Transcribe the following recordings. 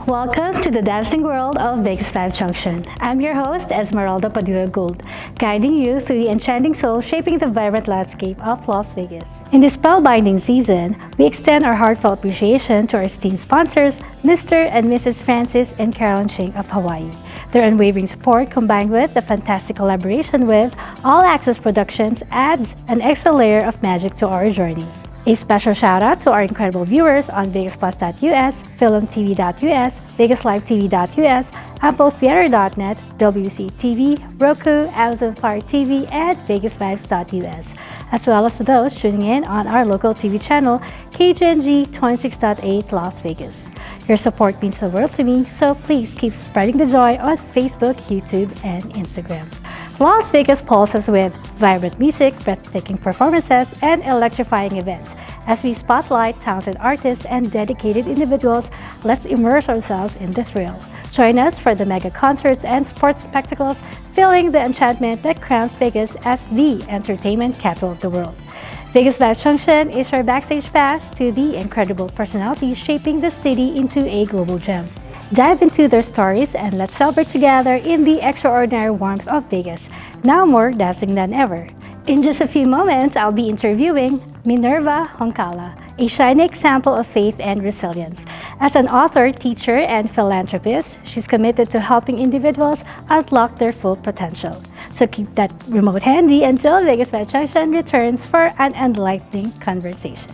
Welcome to the dazzling world of VegasVibes Junction. I'm your host, Esmeralda Padilla Gould, guiding you through the enchanting soul shaping the vibrant landscape of Las Vegas. In this spellbinding season, we extend our heartfelt appreciation to our esteemed sponsors, Mr. and Mrs. Francis and Carolyn Ching of Hawaii. Their unwavering support, combined with the fantastic collaboration with All Access Productions, adds an extra layer of magic to our journey. A special shout out to our incredible viewers on VegasPlus.us, PhilmTV.us, VegasLiveTV.us, AppleTheater.net, WCTV, Roku, Amazon Fire TV, and VegasVibes.us, as well as to those tuning in on our local TV channel, KGNG 26.8 Las Vegas. Your support means the world to me, so please keep spreading the joy on Facebook, YouTube, and Instagram. Las Vegas pulses with vibrant music, breathtaking performances, and electrifying events. As we spotlight talented artists and dedicated individuals, let's immerse ourselves in the thrill. Join us for the mega concerts and sports spectacles, feeling the enchantment that crowns Vegas as the entertainment capital of the world. VegasVibes Junction is your backstage pass to the incredible personalities shaping the city into a global gem. Dive into their stories and let's celebrate together in the extraordinary warmth of Vegas, now more dazzling than ever. In just a few moments, I'll be interviewing Minerva Honkala, a shining example of faith and resilience. As an author, teacher, and philanthropist, she's committed to helping individuals unlock their full potential. So keep that remote handy until VegasVibes Junction returns for an enlightening conversation.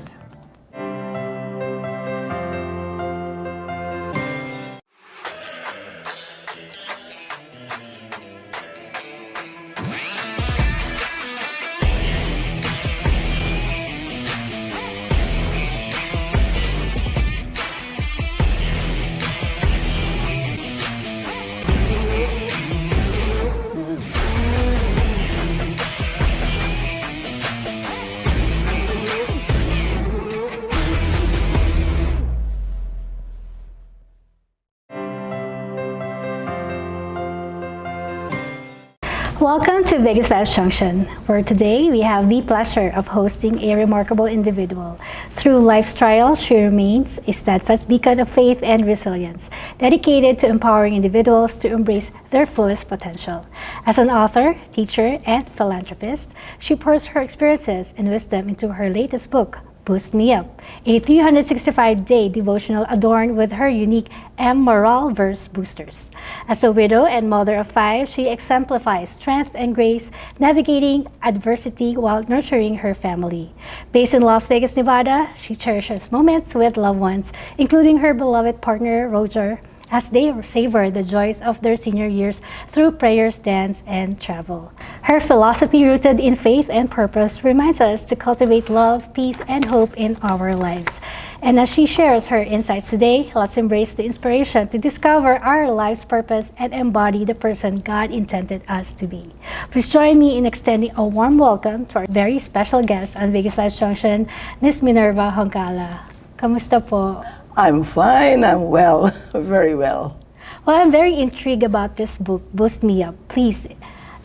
Welcome to VegasVibes Junction, where today we have the pleasure of hosting a remarkable individual. Through life's trial, she remains a steadfast beacon of faith and resilience, dedicated to empowering individuals to embrace their fullest potential. As an author, teacher, and philanthropist, she pours her experiences and wisdom into her latest book, Boost Me Up, a 365-day devotional adorned with her unique moral verse boosters. As a widow and mother of 5, she exemplifies strength and grace, navigating adversity while nurturing her family. Based in Las Vegas, Nevada, she cherishes moments with loved ones, including her beloved partner, Roger, as they savor the joys of their senior years through prayers, dance, and travel. Her philosophy, rooted in faith and purpose, reminds us to cultivate love, peace, and hope in our lives. And as she shares her insights today, let's embrace the inspiration to discover our life's purpose and embody the person God intended us to be. Please join me in extending a warm welcome to our very special guest on VegasVibes Junction, Miss Minerva Honkala. Kamusta po? I'm fine, I'm well, very well. Well, I'm very intrigued about this book, Boost Me Up. Please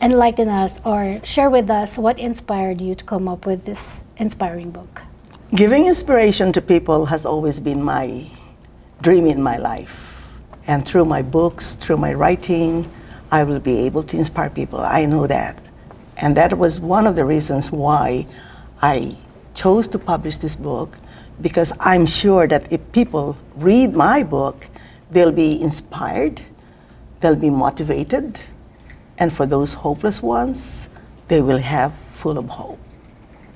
enlighten us or share with us what inspired you to come up with this inspiring book. Giving inspiration to people has always been my dream in my life. And through my books, through my writing, I will be able to inspire people. I know that. And that was one of the reasons why I chose to publish this book, because I'm sure that if people read my book, they'll be inspired, they'll be motivated, and for those hopeless ones, they will have full of hope.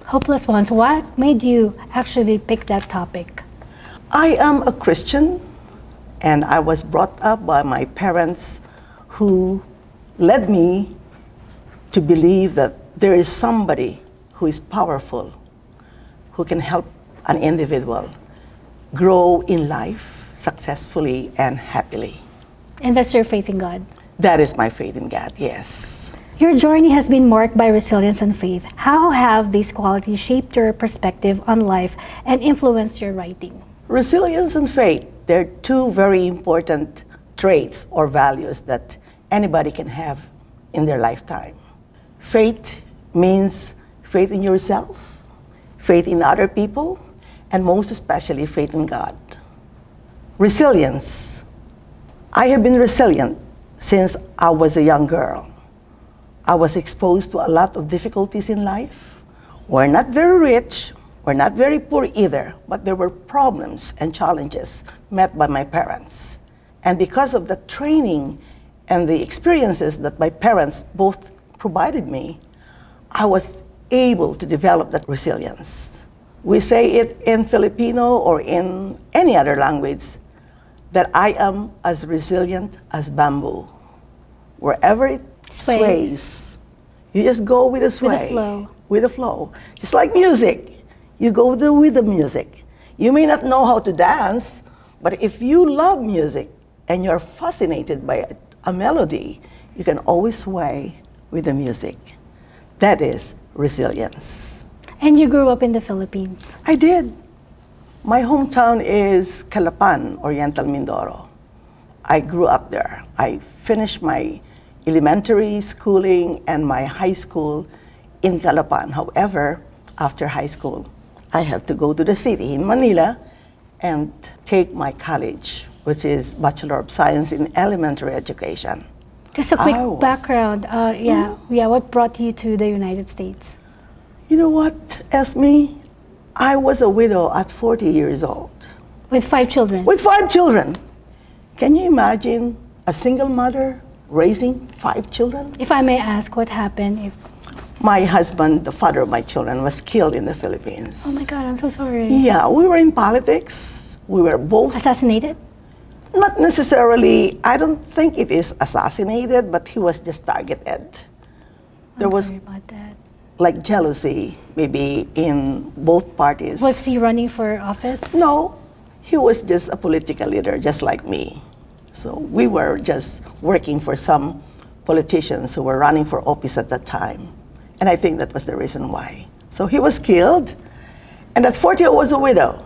Hopeless ones, what made you actually pick that topic? I am a Christian, and I was brought up by my parents who led me to believe that there is somebody who is powerful, who can help an individual grow in life successfully and happily. And that's your faith in God? That is my faith in God, yes. Your journey has been marked by resilience and faith. How have these qualities shaped your perspective on life and influenced your writing? Resilience and faith, they're two very important traits or values that anybody can have in their lifetime. Faith means faith in yourself, faith in other people, and most especially faith in God. Resilience I have been resilient since I was a young girl. I was exposed to a lot of difficulties in life. We're not very rich, we're not very poor either, but there were problems and challenges met by my parents. And because of the training and the experiences that my parents both provided me, I was able to develop that resilience. We say it in Filipino or in any other language that I am as resilient as bamboo. Wherever it sways, you just go with the sway. With the flow. With the flow. Just like music, you go with the music. You may not know how to dance, but if you love music and you're fascinated by a melody, you can always sway with the music. That is resilience. And you grew up in the Philippines. I did. My hometown is Calapan, Oriental Mindoro. I grew up there. I finished my elementary schooling and my high school in Calapan. However, after high school, I had to go to the city in Manila and take my college, which is Bachelor of Science in Elementary Education. Just a quick background. What brought you to the United States? You know what, Esme? I was a widow at 40 years old. With 5 children? With 5 children. Can you imagine a single mother raising 5 children? If I may ask, what happened? My husband, the father of my children, was killed in the Philippines. Oh my God, I'm so sorry. Yeah, we were in politics. We were both... Assassinated? Not necessarily. I don't think it is assassinated, but he was just targeted. I'm sorry about that. Like jealousy, maybe in both parties. Was he running for office? No, he was just a political leader, just like me. So we were just working for some politicians who were running for office at that time. And I think that was the reason why. So he was killed, and at 40 I was a widow.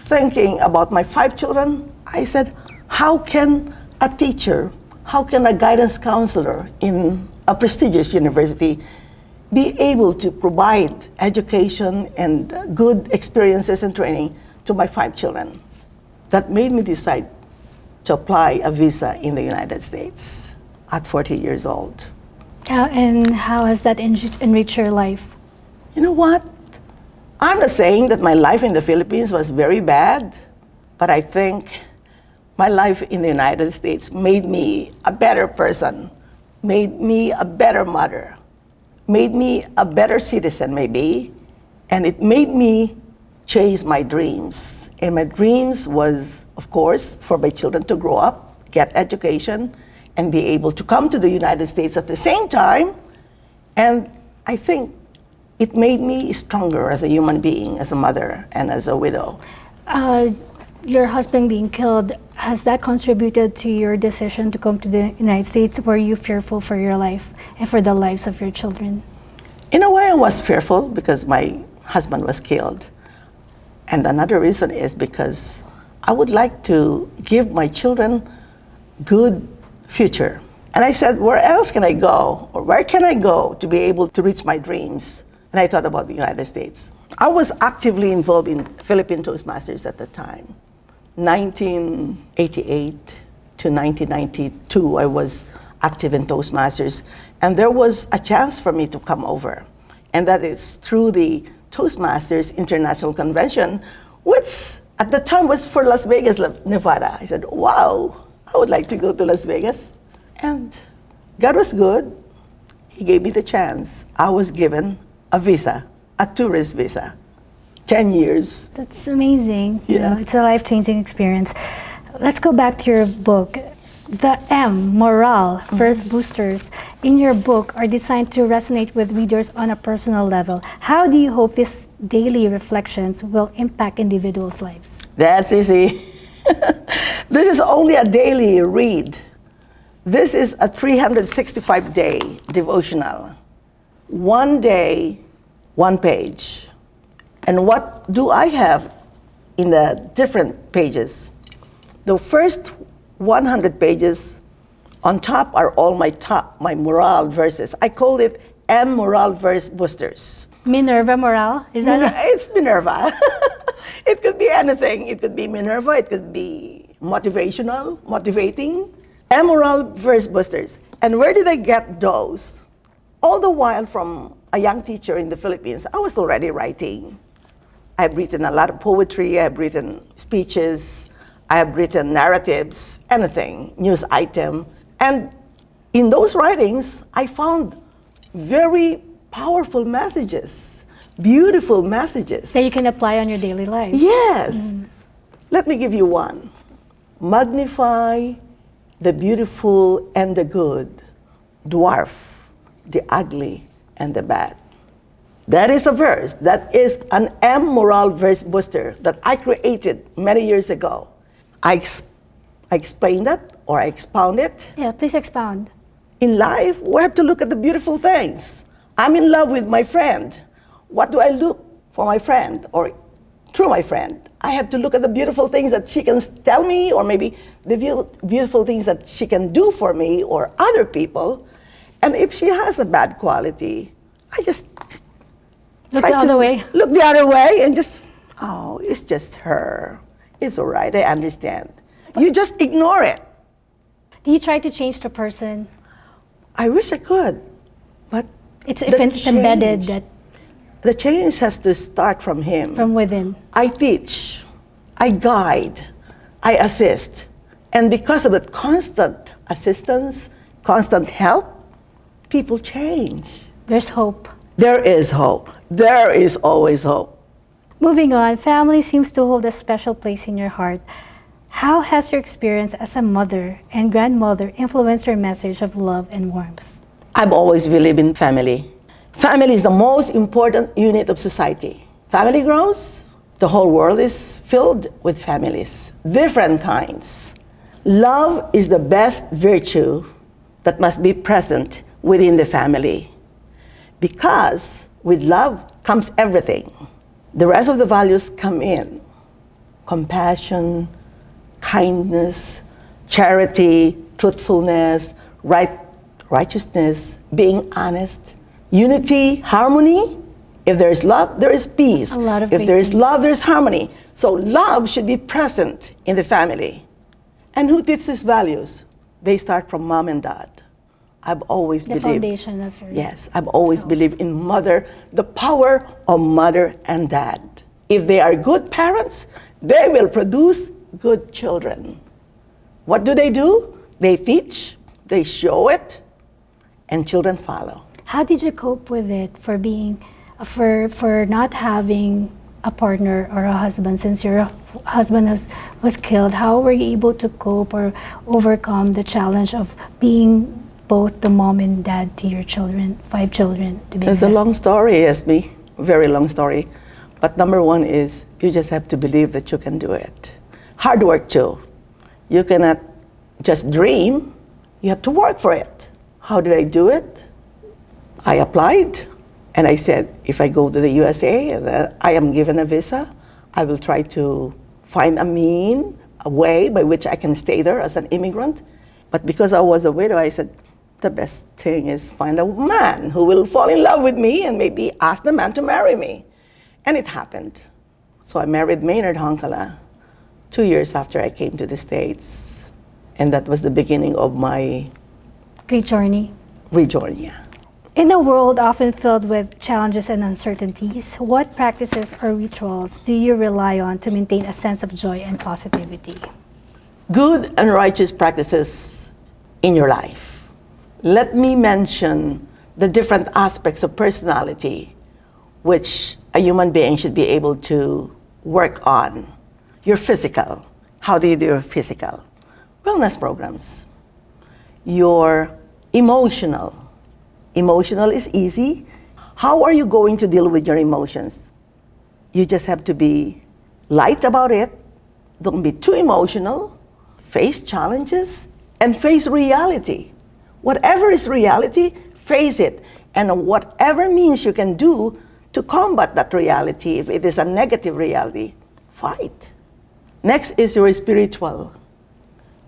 Thinking about my 5 children, I said, how can a teacher, how can a guidance counselor in a prestigious university be able to provide education and good experiences and training to my 5 children? That made me decide to apply a visa in the United States at 40 years old. And how has that enriched your life? You know what? I'm not saying that my life in the Philippines was very bad, but I think my life in the United States made me a better person, made me a better mother, made me a better citizen maybe, and it made me chase my dreams. And my dreams was, of course, for my children to grow up, get education, and be able to come to the United States at the same time. And I think it made me stronger as a human being, as a mother, and as a widow. Your husband being killed, has that contributed to your decision to come to the United States? Were you fearful for your life and for the lives of your children? In a way, I was fearful because my husband was killed. And another reason is because I would like to give my children good future. And I said, where else can I go? Or where can I go to be able to reach my dreams? And I thought about the United States. I was actively involved in Philippine Toastmasters at the time. 1988 to 1992, I was active in Toastmasters. And there was a chance for me to come over. And that is through the Toastmasters International Convention, which at the time was for Las Vegas, Nevada. I said, wow, I would like to go to Las Vegas. And God was good. He gave me the chance. I was given a visa, a tourist visa, 10 years. That's amazing. Yeah. You know, it's a life-changing experience. Let's go back to your book. The M, morale, first boosters, in your book are designed to resonate with readers on a personal level. How do you hope these daily reflections will impact individuals' lives? That's easy. This is only a daily read. This is a 365-day devotional. One day, one page. And what do I have in the different pages? The first 100 pages, on top are all my morale verses. I call it M morale verse boosters. Minerva morale? Is that It's Minerva. It could be anything. It could be Minerva, it could be motivational, motivating, amoral verse boosters. And where did I get those? All the while from a young teacher in the Philippines, I was already writing. I've written a lot of poetry, I've written speeches, I have written narratives, anything, news item. And in those writings, I found very powerful messages, beautiful messages. That you can apply on your daily life. Yes. Let me give you one. Magnify the beautiful and the good, dwarf the ugly and the bad. That is a verse. That is an amoral verse booster that I created many years ago. I explained it or I expound it. Yeah, please expound. In life, we have to look at the beautiful things. I'm in love with my friend. What do I look for my friend or through my friend? I have to look at the beautiful things that she can tell me, or maybe the beautiful things that she can do for me or other people. And if she has a bad quality, I just Look the other way. Look the other way and just, oh, it's just her. It's all right, I understand. You just ignore it. Do you try to change the person? I wish I could, but It's embedded that the change has to start from him. from within. I teach, I guide, I assist. And because of that constant assistance, constant help, people change. There's hope. There is hope. There is always hope. Moving on, family seems to hold a special place in your heart. How has your experience as a mother and grandmother influenced your message of love and warmth? I've always believed in family. Family is the most important unit of society. Family grows, the whole world is filled with families, different kinds. Love is the best virtue that must be present within the family. Because with love comes everything. The rest of the values come in. Compassion, kindness, charity, truthfulness, righteousness, being honest, unity, harmony. If there is love, there is peace. A lot of if great there is things. love, there is harmony. So love should be present in the family. And who teaches values? They start from mom and dad. I've always The believed. foundation of your Yes, I've always self. believed in mother, the power of mother and dad. If they are good parents, they will produce good children. What do? They teach, they show it, and children follow. How did you cope with it for being, for not having a partner or a husband since your husband was killed? How were you able to cope or overcome the challenge of being both the mom and dad to your children, 5 children to be It's a exact? long story, Esme, very long story. But number one is you just have to believe that you can do it. Hard work too. You cannot just dream, you have to work for it. How did I do it? I applied and I said, if I go to the USA and I am given a visa, I will try to find a way by which I can stay there as an immigrant. But because I was a widow, I said, the best thing is find a man who will fall in love with me and maybe ask the man to marry me. And it happened. So I married Minerva Honkala 2 years after I came to the States. And that was the beginning of my Great journey. rejoin. Yeah. In a world often filled with challenges and uncertainties, what practices or rituals do you rely on to maintain a sense of joy and positivity? Good and righteous practices in your life. Let me mention the different aspects of personality which a human being should be able to work on. Your physical. How do you do your physical? Wellness programs. Your emotional. Emotional is easy. How are you going to deal with your emotions? You just have to be light about it. Don't be too emotional. Face challenges and face reality. Whatever is reality, face it. And whatever means you can do to combat that reality, if it is a negative reality, fight. Next is your spiritual.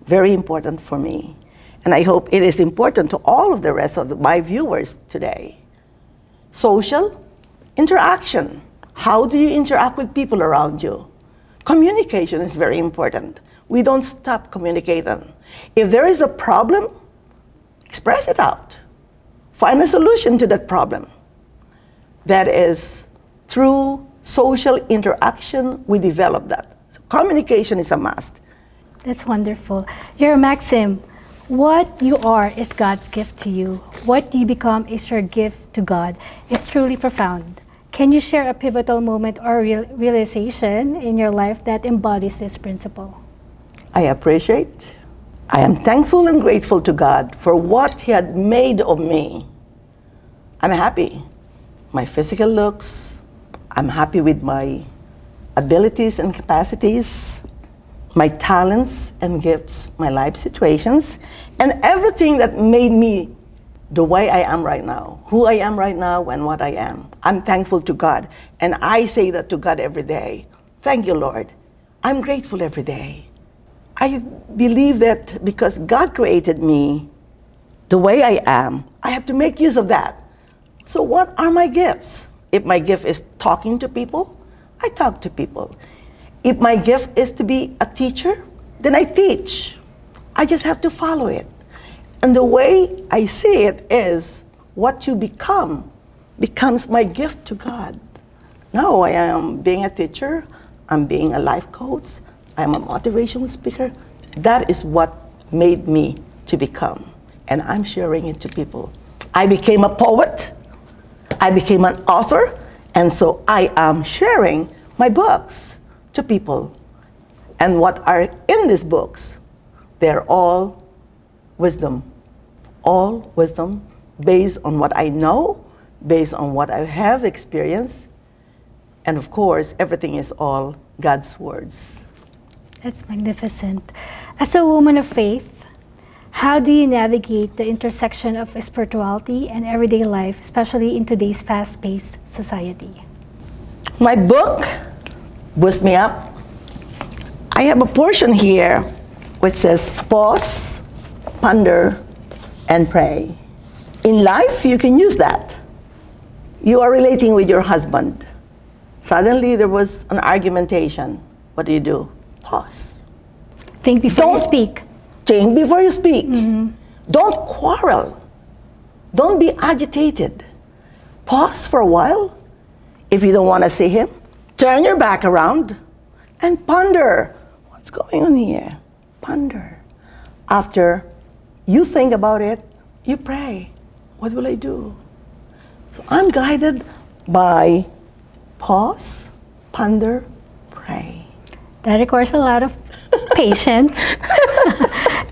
Very important for me. And I hope it is important to all of the rest of my viewers today. Social interaction. How do you interact with people around you? Communication is very important. We don't stop communicating. If there is a problem, express it out. Find a solution to that problem. That is, through social interaction, we develop that. So communication is a must. That's wonderful. Your maxim, what you are is God's gift to you. What you become is your gift to God. It's truly profound. Can you share a pivotal moment or realization in your life that embodies this principle? I am thankful and grateful to God for what He had made of me. I'm happy. My physical looks, I'm happy with my abilities and capacities, my talents and gifts, my life situations, and everything that made me the way I am right now, who I am right now and what I am. I'm thankful to God, and I say that to God every day. Thank you, Lord. I'm grateful every day. I believe that because God created me the way I am, I have to make use of that. So what are my gifts? If my gift is talking to people, I talk to people. If my gift is to be a teacher, then I teach. I just have to follow it. And the way I see it is what you become becomes my gift to God. Now I am being a teacher, I'm being a life coach, I'm a motivational speaker. That is what made me to become. And I'm sharing it to people. I became a poet, I became an author, and so I am sharing my books to people. And what are in these books? They're all wisdom based on what I know, based on what I have experienced, and of course, everything is all God's words. That's magnificent. As a woman of faith, how do you navigate the intersection of spirituality and everyday life, especially in today's fast-paced society? My book boosts me up. I have a portion here which says pause, ponder, and pray. In life, you can use that. You are relating with your husband. Suddenly, there was an argumentation. What do? Pause. Think before you speak. Think before you speak. Mm-hmm. Don't quarrel. Don't be agitated. Pause for a while. If you don't want to see him, turn your back around and ponder. What's going on here? Ponder. After you think about it, you pray. What will I do? So I'm guided by pause, ponder, pray. That requires a lot of patience.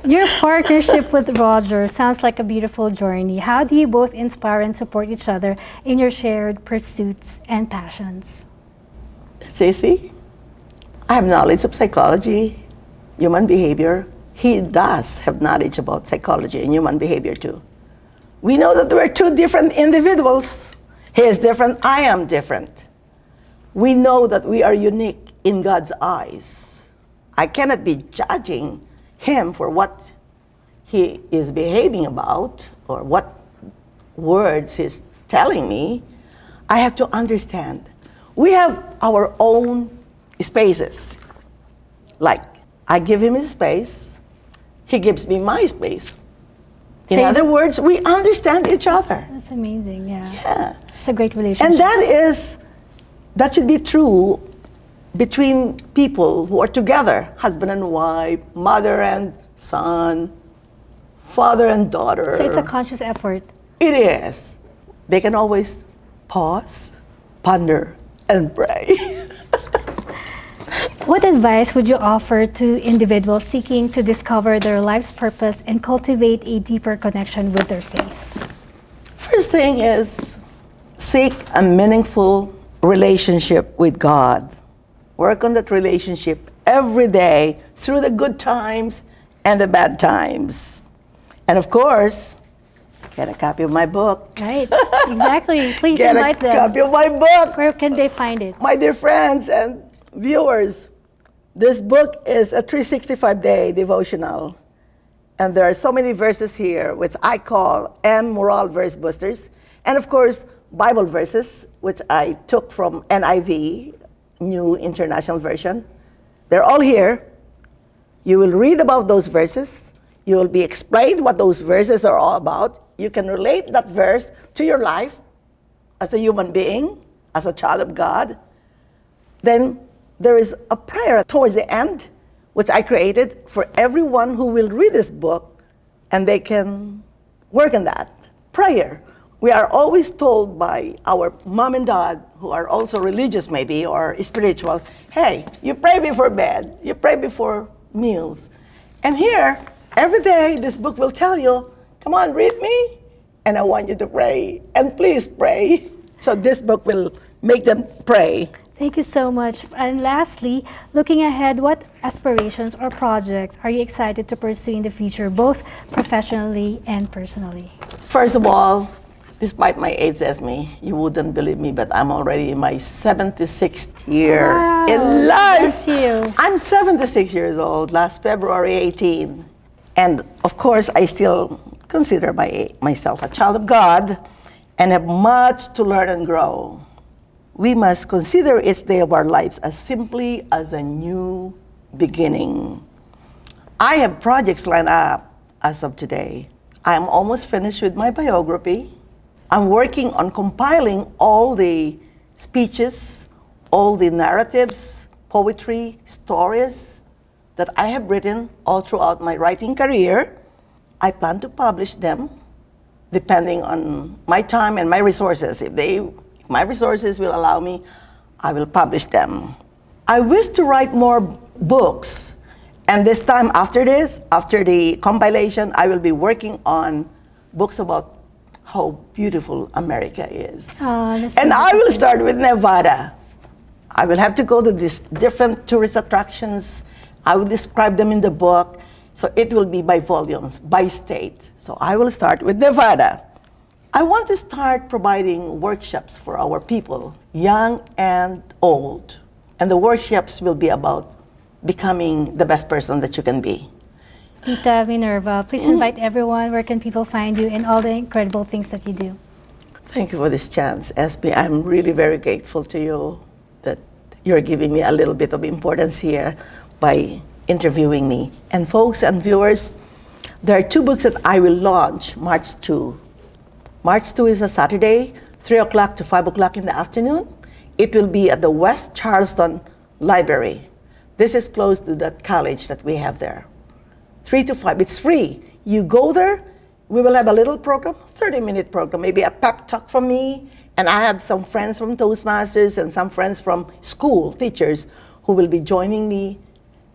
Your partnership with Roger sounds like a beautiful journey. How do you both inspire and support each other in your shared pursuits and passions? It's easy. I have knowledge of psychology, human behavior. He does have knowledge about psychology and human behavior too. We know that we're two different individuals. He is different, I am different. We know that we are unique in God's eyes. I cannot be judging him for what he is behaving about or what words he's telling me. I have to understand. We have our own spaces. Like, I give him his space, he gives me my space. In other words, we understand each other. That's amazing, yeah. Yeah. It's a great relationship. And that should be true between people who are together, husband and wife, mother and son, father and daughter. So it's a conscious effort. It is. They can always pause, ponder, and pray. What advice would you offer to individuals seeking to discover their life's purpose and cultivate a deeper connection with their faith? First thing is seek a meaningful relationship with God. Work on that relationship every day through the good times and the bad times. And of course, get a copy of my book. Right, exactly. Please Get invite a them. copy of my book. Where can they find it? My dear friends and viewers, this book is a 365-day devotional. And there are so many verses here, which I call moral verse boosters. And of course, Bible verses, which I took from NIV, New International Version. They're all here. You will read about those verses. You will be explained what those verses are all about. You can relate that verse to your life as a human being, as a child of God. Then there is a prayer towards the end, which I created for everyone who will read this book, and they can work on that prayer. We are always told by our mom and dad, who are also religious maybe, or spiritual, hey, you pray before bed, you pray before meals. And here, every day, this book will tell you, come on, read me, and I want you to pray, and please pray. So this book will make them pray. Thank you so much. And lastly, looking ahead, what aspirations or projects are you excited to pursue in the future, both professionally and personally? First of all, despite my age, Esme, you wouldn't believe me, but I'm already in my 76th year in life. Bless you. I'm 76 years old, last February 18. And of course, I still consider myself a child of God and have much to learn and grow. We must consider each day of our lives as simply as a new beginning. I have projects lined up as of today. I am almost finished with my biography. I'm working on compiling all the speeches, all the narratives, poetry, stories that I have written all throughout my writing career. I plan to publish them depending on my time and my resources. If my resources will allow me, I will publish them. I wish to write more books, and this time after the compilation, I will be working on books about how beautiful America is. And I will start with Nevada. I will have to go to these different tourist attractions. I will describe them in the book. So it will be by volumes, by state. So I will start with Nevada. I want to start providing workshops for our people, young and old. And the workshops will be about becoming the best person that you can be. Tita Minerva, please invite everyone. Where can people find you and all the incredible things that you do? Thank you for this chance, SB. I'm really very grateful to you that you're giving me a little bit of importance here by interviewing me. And folks and viewers, there are two books that I will launch March 2. March 2 is a Saturday, 3 o'clock to 5 o'clock in the afternoon. It will be at the West Charleston Library. This is close to that college that we have there. 3 to 5, it's free. You go there, we will have a little program, 30-minute program, maybe a pep talk from me, and I have some friends from Toastmasters and some friends from school, teachers, who will be joining me.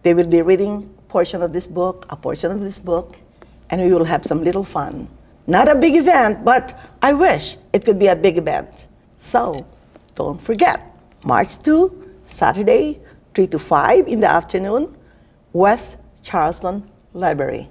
They will be reading a portion of this book, and we will have some little fun. Not a big event, but I wish it could be a big event. So don't forget, March 2, Saturday, 3 to 5 in the afternoon, West Charleston Library.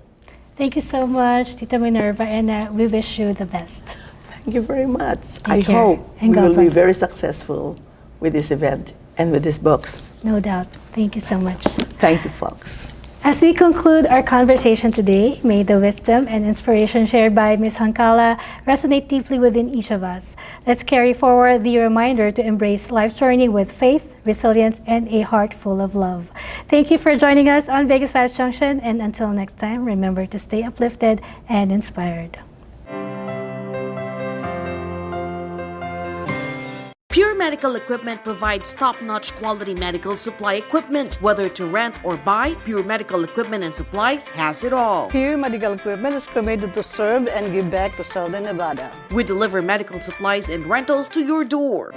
Thank you so much, Tita Minerva, and we wish you the best. Thank you very much. Take care, hope and we God will be bless. very successful with this event and with these books. No doubt. Thank you so much. Thank you, folks. As we conclude our conversation today, may the wisdom and inspiration shared by Ms. Honkala resonate deeply within each of us. Let's carry forward the reminder to embrace life's journey with faith, resilience, and a heart full of love. Thank you for joining us on VegasVibes Junction, and until next time, remember to stay uplifted and inspired. Pure Medical Equipment provides top-notch quality medical supply equipment. Whether to rent or buy, Pure Medical Equipment and Supplies has it all. Pure Medical Equipment is committed to serve and give back to Southern Nevada. We deliver medical supplies and rentals to your door.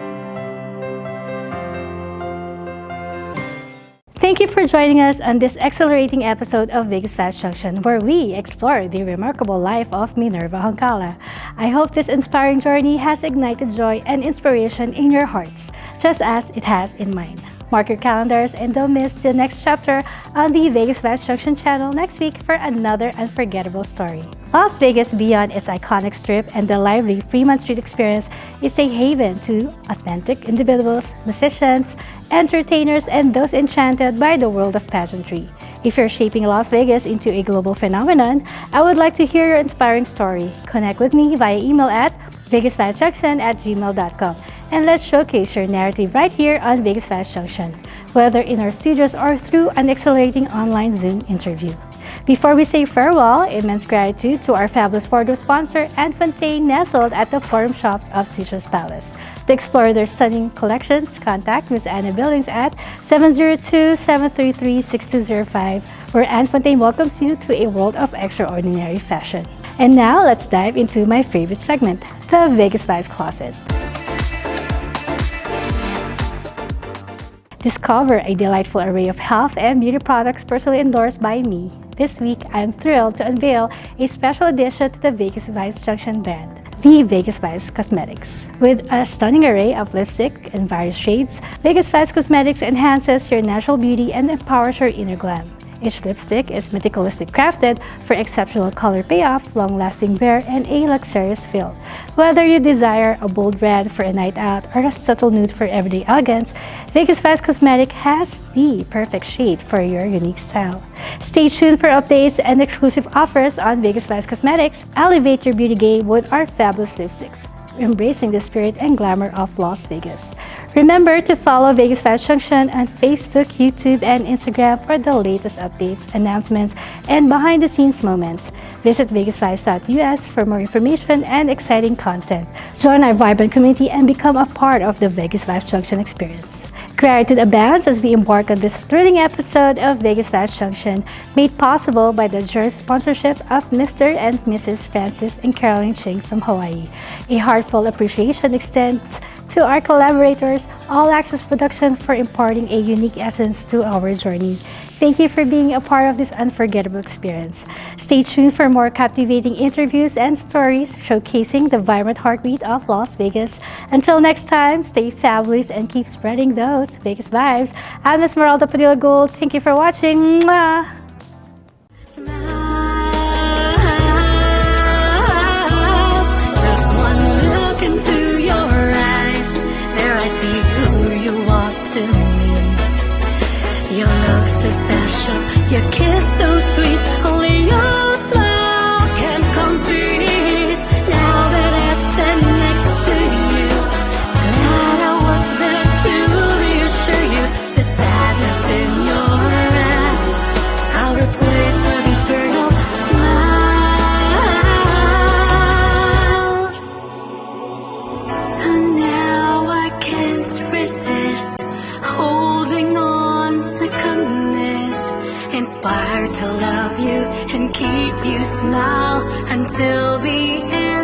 Thank you for joining us on this exhilarating episode of VegasVibes Junction, where we explore the remarkable life of Minerva Honkala. I hope this inspiring journey has ignited joy and inspiration in your hearts, just as it has in mine. Mark your calendars and don't miss the next chapter on the VegasVibes Junction channel next week for another unforgettable story. Las Vegas, beyond its iconic strip and the lively Fremont Street experience, is a haven to authentic individuals, musicians, entertainers, and those enchanted by the world of pageantry. If you're shaping Las Vegas into a global phenomenon, I would like to hear your inspiring story. Connect with me via email at vegasvibesjunction@gmail.com, and let's showcase your narrative right here on VegasVibes Junction. whether in our studios or through an exhilarating online Zoom interview. Before we say farewell, immense gratitude to our fabulous wardrobe sponsor, Anne Fontaine, nestled at the Forum Shops of Citrus Palace. To explore their stunning collections, contact Ms. Anna Billings at 702-733-6205, where Anne Fontaine welcomes you to a world of extraordinary fashion. And now, let's dive into my favorite segment, the Vegas Vibes Closet. Discover a delightful array of health and beauty products personally endorsed by me. This week, I'm thrilled to unveil a special addition to the VegasVibes Junction brand, the VegasVibes Cosmetics. With a stunning array of lipstick in various shades, VegasVibes Cosmetics enhances your natural beauty and empowers your inner glam. Each lipstick is meticulously crafted for exceptional color payoff, long-lasting wear, and a luxurious feel. Whether you desire a bold red for a night out or a subtle nude for everyday elegance, VegasVibes Cosmetics has the perfect shade for your unique style. Stay tuned for updates and exclusive offers on VegasVibes Cosmetics. Elevate your beauty game with our fabulous lipsticks, embracing the spirit and glamour of Las Vegas. Remember to follow VegasVibes Junction on Facebook, YouTube, and Instagram for the latest updates, announcements, and behind-the-scenes moments. Visit VegasVibes.us for more information and exciting content. Join our vibrant community and become a part of the VegasVibes Junction experience. Gratitude abounds as we embark on this thrilling episode of VegasVibes Junction, made possible by the generous sponsorship of Mr. and Mrs. Francis and Caroline Ching from Hawaii. A heartfelt appreciation extends to our collaborators, All Access Production, for imparting a unique essence to our journey. Thank you for being a part of this unforgettable experience. Stay tuned for more captivating interviews and stories showcasing the vibrant heartbeat of Las Vegas. Until next time, stay fabulous and keep spreading those Vegas vibes. I'm Esmeralda Padilla-Gould. Thank you for watching. Mwah! Your love so special, your kiss so sweet, only your smile can complete. Now that I stand next to you, glad I was there to reassure you. The sadness in your eyes, I'll replace with eternal smiles. So now I can't resist holding on to commit, inspired to love you and keep you smile until the end.